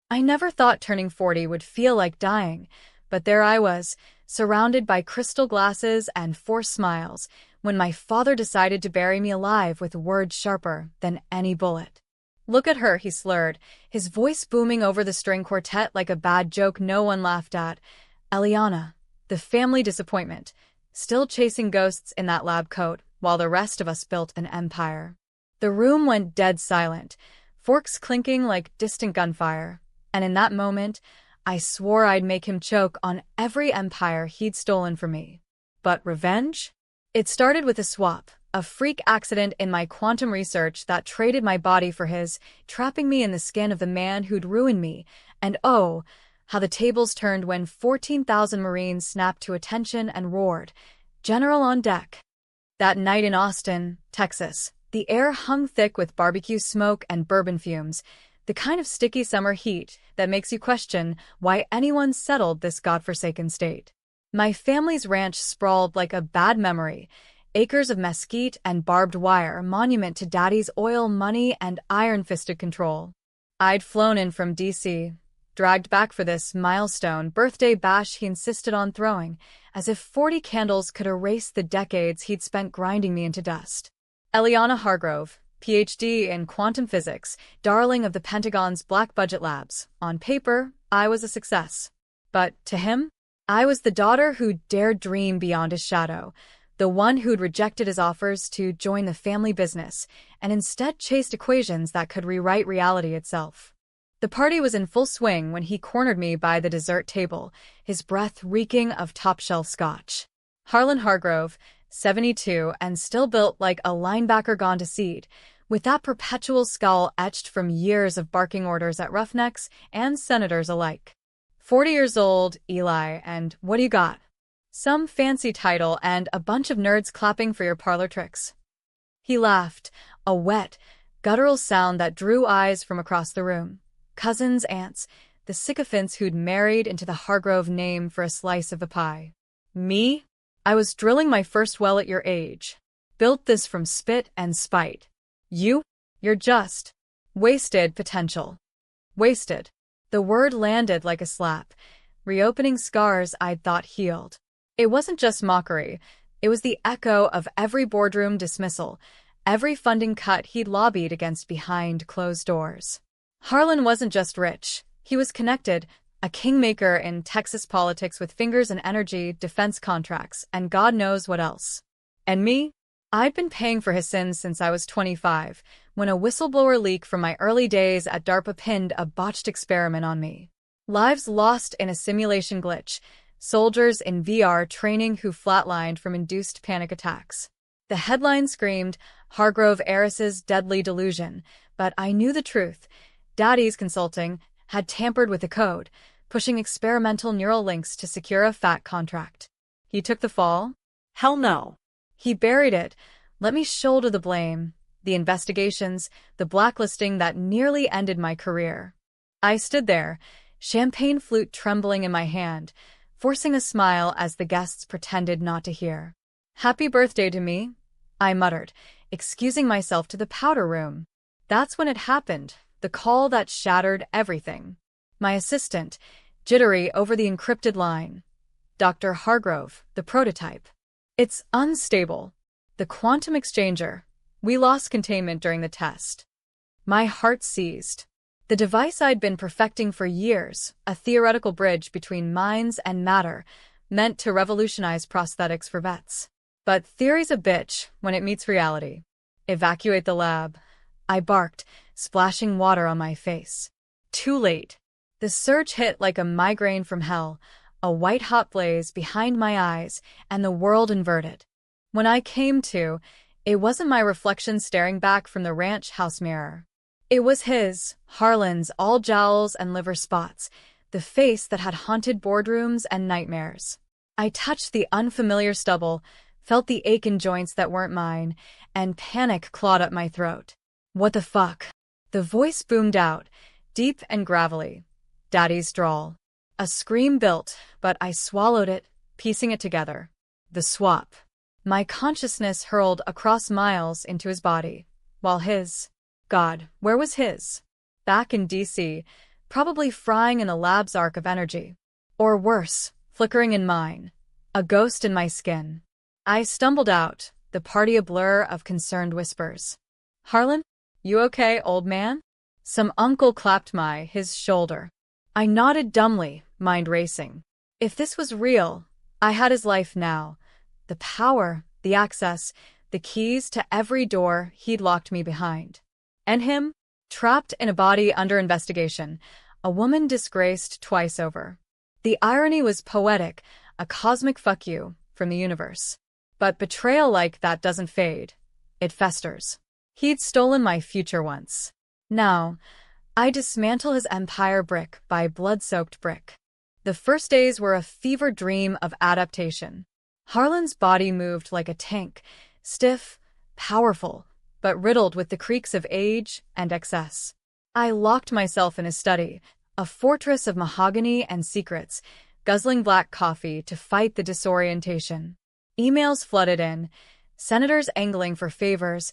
I never thought turning 40 would feel like dying, but there I was, surrounded by crystal glasses and forced smiles, when my father decided to bury me alive with words sharper than any bullet. "Look at her," he slurred, his voice booming over the string quartet like a bad joke no one laughed at. Eliana, the family disappointment, still chasing ghosts in that lab coat, while the rest of us built an empire. The room went dead silent, forks clinking like distant gunfire, and in that moment, I swore I'd make him choke on every empire he'd stolen from me. But revenge? It started with a swap, a freak accident in my quantum research that traded my body for his, trapping me in the skin of the man who'd ruined me, and oh, how the tables turned when 14,000 Marines snapped to attention and roared, "General on deck." That night in Austin, Texas, the air hung thick with barbecue smoke and bourbon fumes, the kind of sticky summer heat that makes you question why anyone settled this godforsaken state. My family's ranch sprawled like a bad memory, acres of mesquite and barbed wire, monument to Daddy's oil money and iron-fisted control. I'd flown in from D.C., dragged back for this milestone birthday bash he insisted on throwing, as if 40 candles could erase the decades he'd spent grinding me into dust. Eliana Hargrove, Ph.D. in quantum physics, darling of the Pentagon's black budget labs. On paper, I was a success. But to him, I was the daughter who dared dream beyond his shadow, the one who'd rejected his offers to join the family business and instead chased equations that could rewrite reality itself. The party was in full swing when he cornered me by the dessert table, his breath reeking of top-shelf scotch. Harlan Hargrove, 72 and still built like a linebacker gone to seed, with that perpetual scowl etched from years of barking orders at roughnecks and senators alike. 40 years old, Eli, and what do you got? Some fancy title and a bunch of nerds clapping for your parlor tricks. He laughed, a wet, guttural sound that drew eyes from across the room. Cousins, aunts, the sycophants who'd married into the Hargrove name for a slice of the pie. Me? I was drilling my first well at your age. Built this from spit and spite. You're just wasted potential. Wasted. The word landed like a slap, reopening scars I'd thought healed. It wasn't just mockery. It was the echo of every boardroom dismissal, every funding cut he'd lobbied against behind closed doors. Harlan wasn't just rich. He was connected, a kingmaker in Texas politics with fingers and energy, defense contracts, and God knows what else. And me? I'd been paying for his sins since I was 25, when a whistleblower leak from my early days at DARPA pinned a botched experiment on me. Lives lost in a simulation glitch, soldiers in VR training who flatlined from induced panic attacks. The headline screamed, "Hargrove Heiress's Deadly Delusion," but I knew the truth. Daddy's Consulting had tampered with the code, pushing experimental neural links to secure a fat contract. He took the fall? Hell no. He buried it. Let me shoulder the blame. The investigations, the blacklisting that nearly ended my career. I stood there, champagne flute trembling in my hand, forcing a smile as the guests pretended not to hear. "Happy birthday to me," I muttered, excusing myself to the powder room. That's when it happened, the call that shattered everything. My assistant, jittery over the encrypted line. "Dr. Hargrove, the prototype. It's unstable. The quantum exchanger. We lost containment during the test." My heart seized. The device I'd been perfecting for years, a theoretical bridge between minds and matter, meant to revolutionize prosthetics for vets. But theory's a bitch when it meets reality. "Evacuate the lab," I barked, splashing water on my face. Too late. The surge hit like a migraine from hell, a white-hot blaze behind my eyes, and the world inverted. When I came to, it wasn't my reflection staring back from the ranch house mirror. It was his, Harlan's, all jowls and liver spots, the face that had haunted boardrooms and nightmares. I touched the unfamiliar stubble, felt the ache in joints that weren't mine, and panic clawed up my throat. "What the fuck?" The voice boomed out, deep and gravelly. Daddy's drawl. A scream built, but I swallowed it, piecing it together. The swap. My consciousness hurled across miles into his body, while his... God, where was his? Back in D.C., probably frying in a lab's arc of energy. Or worse, flickering in mine. A ghost in my skin. I stumbled out, the party a blur of concerned whispers. "Harlan? You okay, old man?" Some uncle clapped his shoulder. I nodded dumbly, mind racing. If this was real, I had his life now. The power, the access, the keys to every door he'd locked me behind. And him, trapped in a body under investigation, a woman disgraced twice over. The irony was poetic, a cosmic fuck you from the universe. But betrayal like that doesn't fade. It festers. He'd stolen my future once. Now, I dismantle his empire brick by blood-soaked brick. The first days were a fever dream of adaptation. Harlan's body moved like a tank, stiff, powerful, but riddled with the creaks of age and excess. I locked myself in his study, a fortress of mahogany and secrets, guzzling black coffee to fight the disorientation. Emails flooded in, senators angling for favors,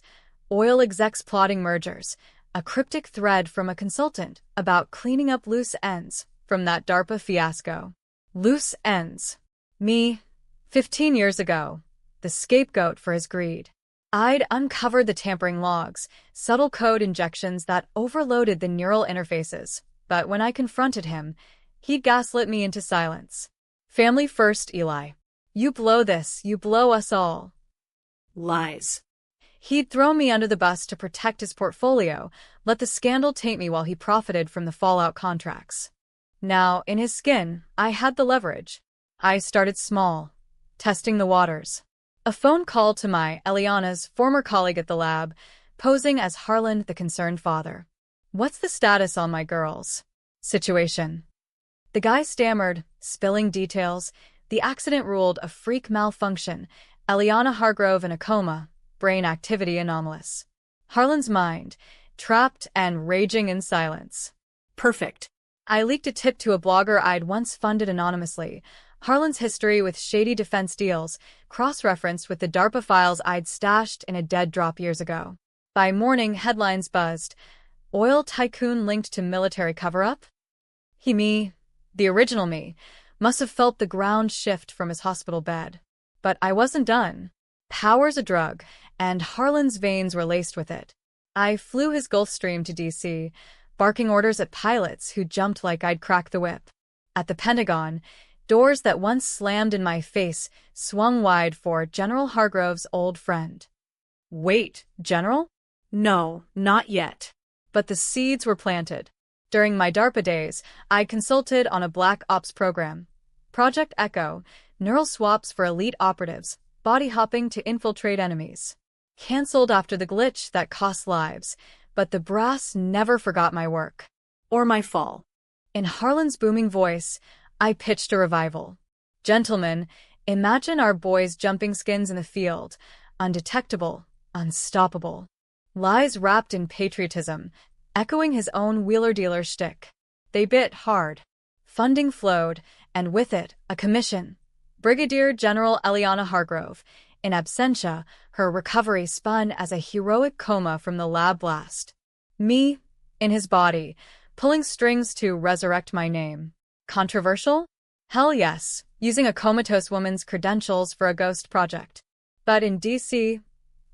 oil execs plotting mergers, a cryptic thread from a consultant about cleaning up loose ends from that DARPA fiasco. Loose ends. Me, 15 years ago, the scapegoat for his greed. I'd uncovered the tampering logs, subtle code injections that overloaded the neural interfaces, but when I confronted him, he gaslit me into silence. Family first, Eli. You blow this, you blow us all. Lies. He'd throw me under the bus to protect his portfolio, let the scandal taint me while he profited from the fallout contracts. Now, in his skin, I had the leverage. I started small, testing the waters. A phone call to my Eliana's former colleague at the lab, posing as Harlan, the concerned father. "What's the status on my girls' situation?" The guy stammered, spilling details. The accident ruled a freak malfunction, Eliana Hargrove in a coma, brain activity anomalous. Harlan's mind, trapped and raging in silence. Perfect. I leaked a tip to a blogger I'd once funded anonymously. Harlan's history with shady defense deals, cross-referenced with the DARPA files I'd stashed in a dead drop years ago. By morning, headlines buzzed. Oil tycoon linked to military cover-up? The original me, must have felt the ground shift from his hospital bed. But I wasn't done. Power's a drug, and Harlan's veins were laced with it. I flew his Gulfstream to D.C., barking orders at pilots who jumped like I'd cracked the whip. At the Pentagon, doors that once slammed in my face swung wide for General Hargrove's old friend. Wait, General? No, not yet. But the seeds were planted. During my DARPA days, I consulted on a Black Ops program. Project Echo, neural swaps for elite operatives, body hopping to infiltrate enemies. Cancelled after the glitch that cost lives, but the brass never forgot my work. Or my fall. In Harlan's booming voice, I pitched a revival. Gentlemen, imagine our boys' jumping skins in the field, undetectable, unstoppable. Lies wrapped in patriotism, echoing his own wheeler-dealer shtick. They bit hard. Funding flowed, and with it, a commission. Brigadier General Eliana Hargrove. In absentia, her recovery spun as a heroic coma from the lab blast. Me, in his body, pulling strings to resurrect my name. Controversial? Hell yes, using a comatose woman's credentials for a ghost project. But in D.C.,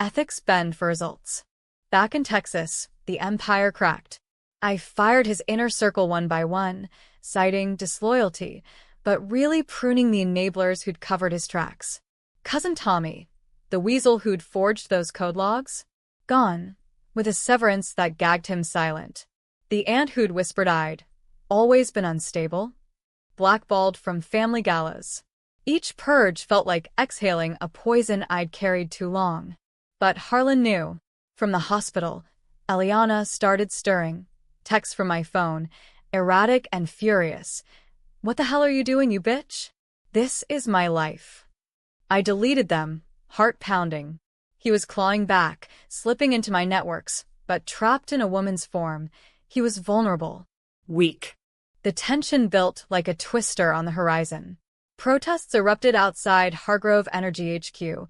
ethics bend for results. Back in Texas, the empire cracked. I fired his inner circle one by one, citing disloyalty, but really pruning the enablers who'd covered his tracks. Cousin Tommy, the weasel who'd forged those code logs, gone, with a severance that gagged him silent. The aunt who'd whispered-eyed, always been unstable, blackballed from family galas. Each purge felt like exhaling a poison I'd carried too long. But Harlan knew. From the hospital, Eliana started stirring. Texts from my phone, erratic and furious. "What the hell are you doing, you bitch? This is my life." I deleted them, heart pounding. He was clawing back, slipping into my networks, but trapped in a woman's form. He was vulnerable. Weak. The tension built like a twister on the horizon. Protests erupted outside Hargrove Energy HQ,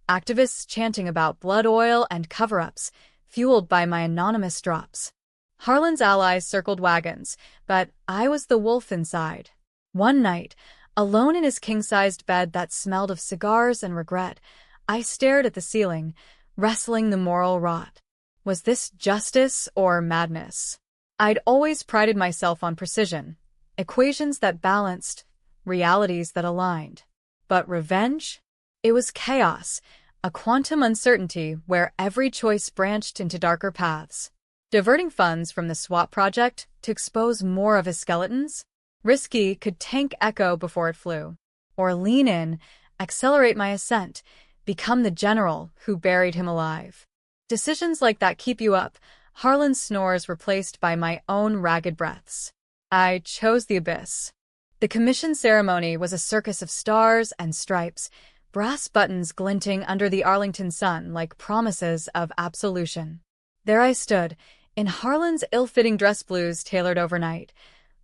activists chanting about blood oil and cover-ups, fueled by my anonymous drops. Harlan's allies circled wagons, but I was the wolf inside. One night, alone in his king-sized bed that smelled of cigars and regret, I stared at the ceiling, wrestling the moral rot. Was this justice or madness? I'd always prided myself on precision, equations that balanced, realities that aligned. But revenge? It was chaos, a quantum uncertainty where every choice branched into darker paths. Diverting funds from the swap project to expose more of his skeletons? Risky could tank Echo before it flew. Or lean in, accelerate my ascent, become the general who buried him alive. Decisions like that keep you up, Harlan's snores replaced by my own ragged breaths. I chose the abyss. The commission ceremony was a circus of stars and stripes, brass buttons glinting under the Arlington sun like promises of absolution. There I stood, in Harlan's ill-fitting dress blues tailored overnight,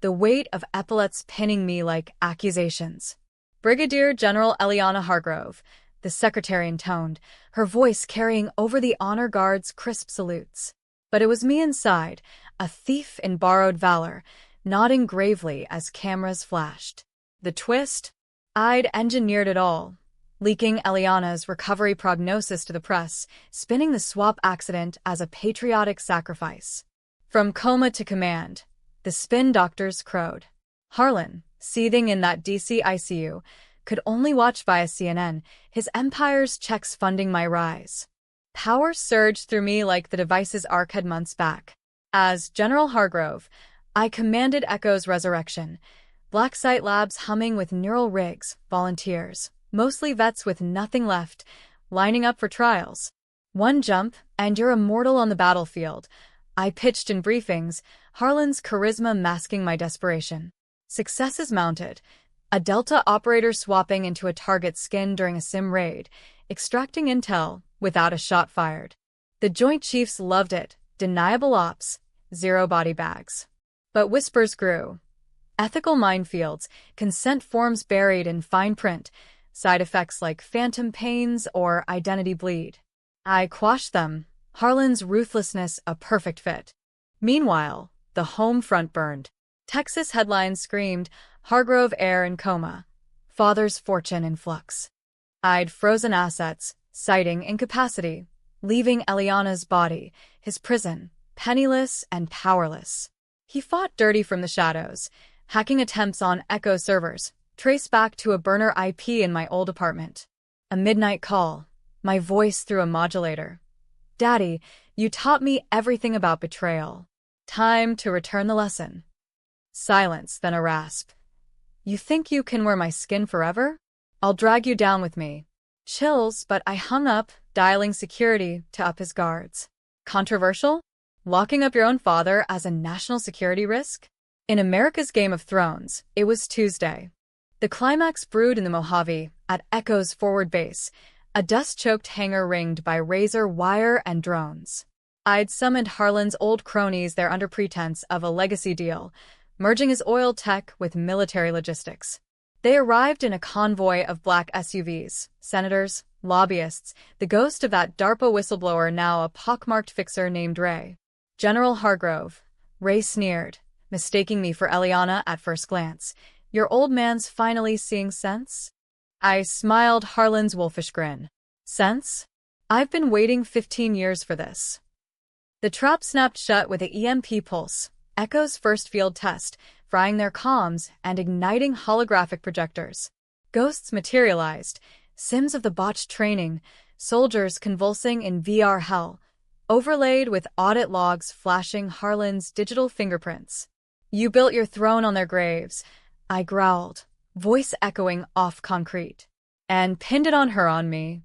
the weight of epaulets pinning me like accusations. Brigadier General Eliana Hargrove, the secretary intoned, her voice carrying over the honor guard's crisp salutes. But it was me inside, a thief in borrowed valor, nodding gravely as cameras flashed. The twist? I'd engineered it all, leaking Eliana's recovery prognosis to the press, spinning the swap accident as a patriotic sacrifice. From coma to command, the spin doctors crowed. Harlan, seething in that DC ICU, could only watch via CNN, his empire's checks funding my rise. Power surged through me like the device's arc had months back. As General Hargrove, I commanded Echo's resurrection, Black Site Labs humming with neural rigs, volunteers, mostly vets with nothing left, lining up for trials. One jump, and you're immortal on the battlefield. I pitched in briefings, Harlan's charisma masking my desperation. Successes mounted. A Delta operator swapping into a target's skin during a sim raid, extracting intel without a shot fired. The Joint Chiefs loved it. Deniable ops, zero body bags. But whispers grew. Ethical minefields, consent forms buried in fine print, side effects like phantom pains or identity bleed. I quashed them, Harlan's ruthlessness a perfect fit. Meanwhile, the home front burned. Texas headlines screamed, Hargrove heir in coma, father's fortune in flux. I'd frozen assets, citing incapacity, leaving Eliana's body, his prison, penniless and powerless. He fought dirty from the shadows, hacking attempts on Echo servers, traced back to a burner IP in my old apartment. A midnight call, my voice through a modulator. Daddy, you taught me everything about betrayal. Time to return the lesson. Silence, then a rasp. You think you can wear my skin forever? I'll drag you down with me. Chills, but I hung up, dialing security to up his guards. Controversial? Locking up your own father as a national security risk? In America's Game of Thrones, it was Tuesday. The climax brewed in the Mojave, at Echo's forward base, a dust-choked hangar ringed by razor wire and drones. I'd summoned Harlan's old cronies there under pretense of a legacy deal, merging his oil tech with military logistics. They arrived in a convoy of black SUVs, senators, lobbyists, the ghost of that DARPA whistleblower now a pockmarked fixer named Ray. General Hargrove. Ray sneered, mistaking me for Eliana at first glance. Your old man's finally seeing sense? I smiled Harlan's wolfish grin. Sense? I've been waiting 15 years for this. The trap snapped shut with a EMP pulse, Echo's first field test, frying their comms and igniting holographic projectors. Ghosts materialized, sims of the botched training, soldiers convulsing in VR hell, overlaid with audit logs flashing Harlan's digital fingerprints. You built your throne on their graves, I growled, voice echoing off concrete, and pinned it on me.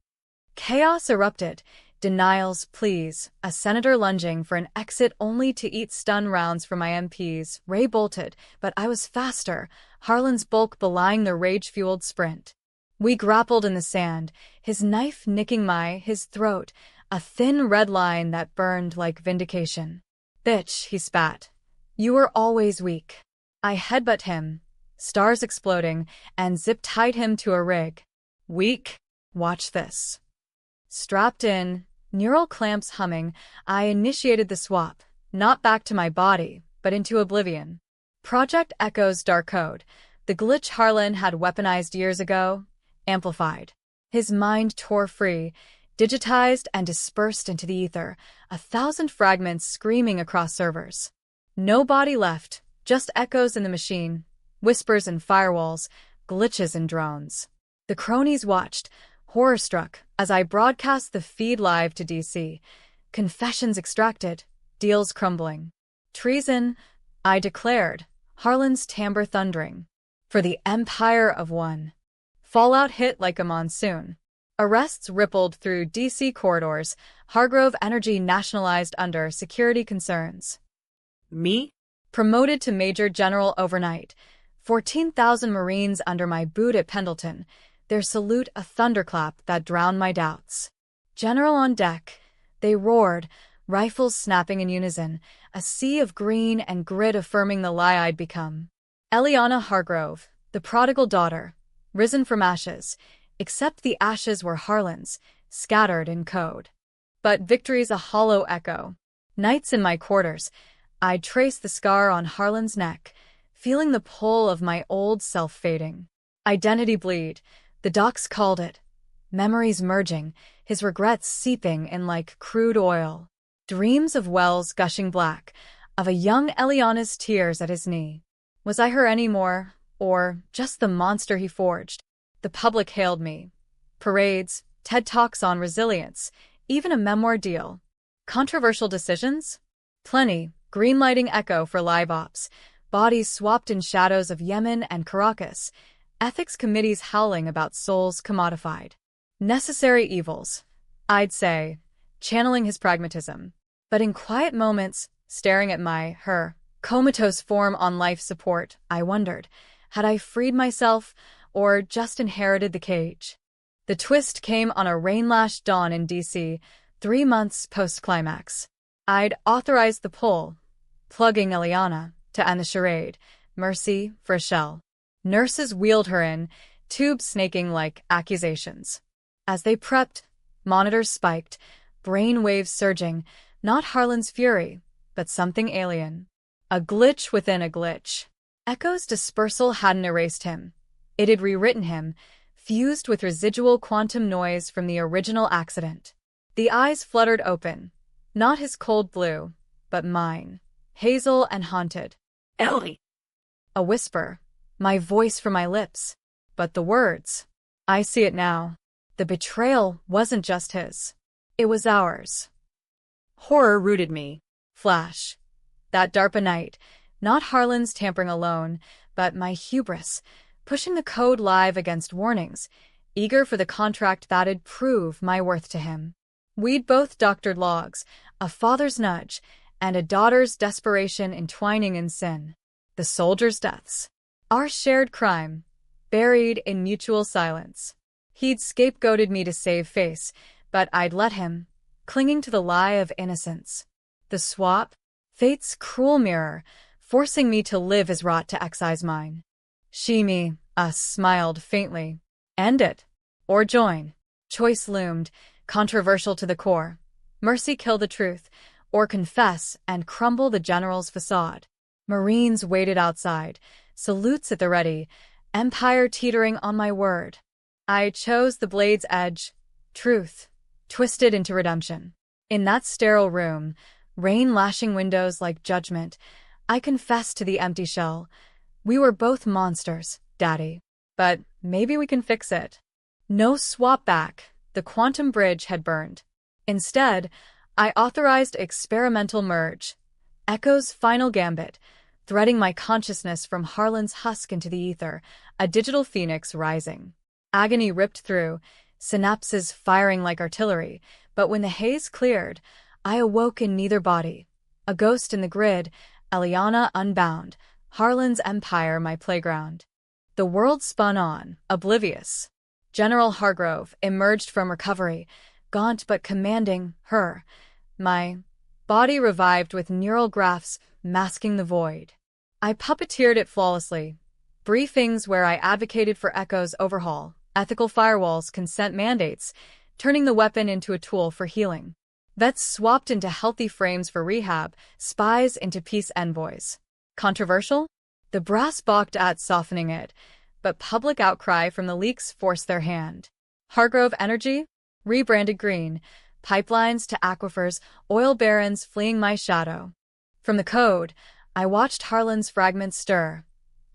Chaos erupted. Denials, pleas, a senator lunging for an exit only to eat stun rounds from my MPs. Ray bolted, but I was faster, Harlan's bulk belying the rage-fueled sprint. We grappled in the sand, his knife nicking his throat, a thin red line that burned like vindication. Bitch, he spat. You were always weak. I headbutt him, stars exploding, and zip-tied him to a rig. Weak? Watch this. Strapped in, neural clamps humming, I initiated the swap, not back to my body, but into oblivion. Project Echo's dark code, the glitch Harlan had weaponized years ago, amplified. His mind tore free, digitized and dispersed into the ether, 1,000 fragments screaming across servers. No body left, just echoes in the machine, whispers in firewalls, glitches in drones. The cronies watched, horror-struck, as I broadcast the feed live to DC. Confessions extracted, deals crumbling. Treason, I declared, Harlan's timbre thundering. For the Empire of One. Fallout hit like a monsoon. Arrests rippled through DC corridors, Hargrove Energy nationalized under security concerns. Me? Promoted to Major General overnight. 14,000 Marines under my boot at Pendleton, their salute a thunderclap that drowned my doubts. General on deck, they roared, rifles snapping in unison, a sea of green and grit affirming the lie I'd become. Eliana Hargrove, the prodigal daughter, risen from ashes, except the ashes were Harlan's, scattered in code. But victory's a hollow echo. Nights in my quarters, I'd trace the scar on Harlan's neck, feeling the pull of my old self fading. Identity bleed, the docs called it. Memories merging, his regrets seeping in like crude oil. Dreams of wells gushing black, of a young Eliana's tears at his knee. Was I her anymore, or just the monster he forged? The public hailed me. Parades, TED Talks on resilience, even a memoir deal. Controversial decisions? Plenty, greenlighting Echo for live ops, bodies swapped in shadows of Yemen and Caracas, ethics committees howling about souls commodified. Necessary evils, I'd say, channeling his pragmatism. But in quiet moments, staring at her comatose form on life support, I wondered, had I freed myself or just inherited the cage? The twist came on a rain-lashed dawn in DC, 3 months post-climax. I'd authorized the pull, plugging Eliana to end the charade, mercy for a shell. Nurses wheeled her in, tubes snaking like accusations. As they prepped, monitors spiked, brain waves surging, not Harlan's fury, but something alien. A glitch within a glitch. Echo's dispersal hadn't erased him. It had rewritten him, fused with residual quantum noise from the original accident. The eyes fluttered open, not his cold blue, but mine, hazel and haunted. Ellie. A whisper, my voice from my lips. But the words. I see it now. The betrayal wasn't just his. It was ours. Horror rooted me. Flash. That DARPA night, not Harlan's tampering alone, but my hubris, pushing the code live against warnings, eager for the contract that'd prove my worth to him. We'd both doctored logs, a father's nudge, and a daughter's desperation entwining in sin. The soldiers' deaths. Our shared crime, buried in mutual silence. He'd scapegoated me to save face, but I'd let him, clinging to the lie of innocence. The swap, fate's cruel mirror, forcing me to live as wrought to excise mine. She, me, us smiled faintly. End it. Or join. Choice loomed, controversial to the core. Mercy kill the truth, or confess and crumble the general's facade. Marines waited outside, salutes at the ready, empire teetering on my word. I chose the blade's edge, truth, twisted into redemption. In that sterile room, rain lashing windows like judgment, I confessed to the empty shell. We were both monsters, Daddy. But maybe we can fix it. No swap back, the quantum bridge had burned. Instead, I authorized experimental merge. Echo's final gambit, threading my consciousness from Harlan's husk into the ether, a digital phoenix rising. Agony ripped through, synapses firing like artillery, but when the haze cleared, I awoke in neither body. A ghost in the grid, Eliana unbound, Harlan's empire my playground. The world spun on, oblivious. General Hargrove emerged from recovery, gaunt but commanding, my body revived with neural graphs masking the void. I puppeteered it flawlessly. Briefings where I advocated for Echo's overhaul, ethical firewalls, consent mandates, turning the weapon into a tool for healing. Vets swapped into healthy frames for rehab, spies into peace envoys. Controversial? The brass balked at softening it, but public outcry from the leaks forced their hand. Hargrove Energy? Rebranded green. Pipelines to aquifers, oil barons fleeing my shadow. From the code, I watched Harlan's fragments stir.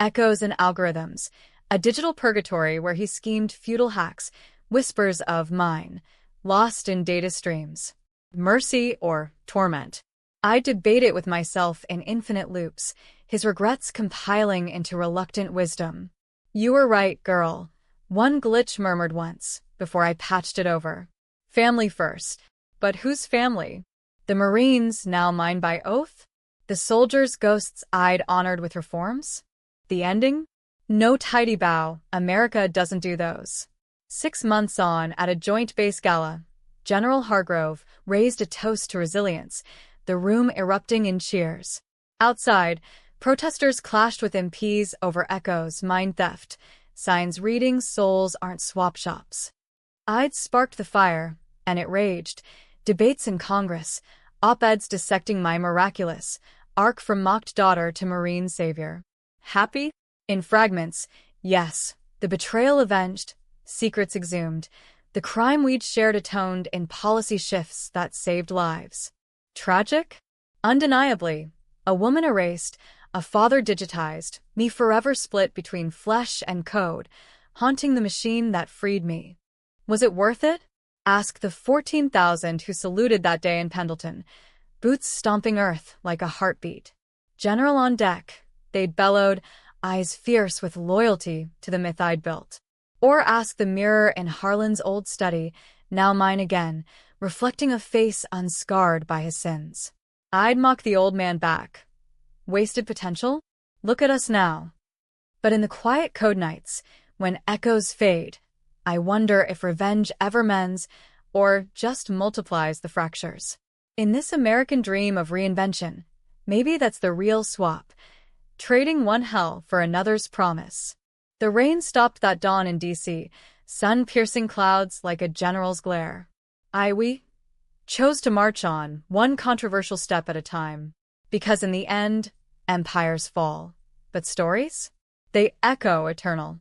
Echoes and algorithms. A digital purgatory where he schemed feudal hacks, whispers of mine, lost in data streams. Mercy or torment? I debate it with myself in infinite loops, his regrets compiling into reluctant wisdom. You were right, girl. One glitch murmured once, before I patched it over. Family first. But whose family? The Marines, now mine by oath? The soldiers' ghosts I'd honored with reforms? The ending? No tidy bow, America doesn't do those. 6 months on, at a joint base gala, General Hargrove raised a toast to resilience, the room erupting in cheers. Outside, protesters clashed with MPs over echoes, mine theft, signs reading souls aren't swap shops. I'd sparked the fire, and it raged. Debates in Congress, op-eds dissecting my miraculous arc from mocked daughter to Marine savior. Happy? In fragments, yes, the betrayal avenged, secrets exhumed, the crime we'd shared atoned in policy shifts that saved lives. Tragic? Undeniably. A woman erased, a father digitized, me forever split between flesh and code, haunting the machine that freed me. Was it worth it? Ask the 14,000 who saluted that day in Pendleton, boots stomping earth like a heartbeat. General on deck, they'd bellowed, eyes fierce with loyalty to the myth I'd built. Or ask the mirror in Harlan's old study, now mine again, reflecting a face unscarred by his sins. I'd mock the old man back. Wasted potential? Look at us now. But in the quiet code nights, when echoes fade, I wonder if revenge ever mends or just multiplies the fractures. In this American dream of reinvention, maybe that's the real swap, trading one hell for another's promise. The rain stopped that dawn in D.C., sun-piercing clouds like a general's glare. We chose to march on, one controversial step at a time. Because in the end, empires fall. But stories? They echo eternal.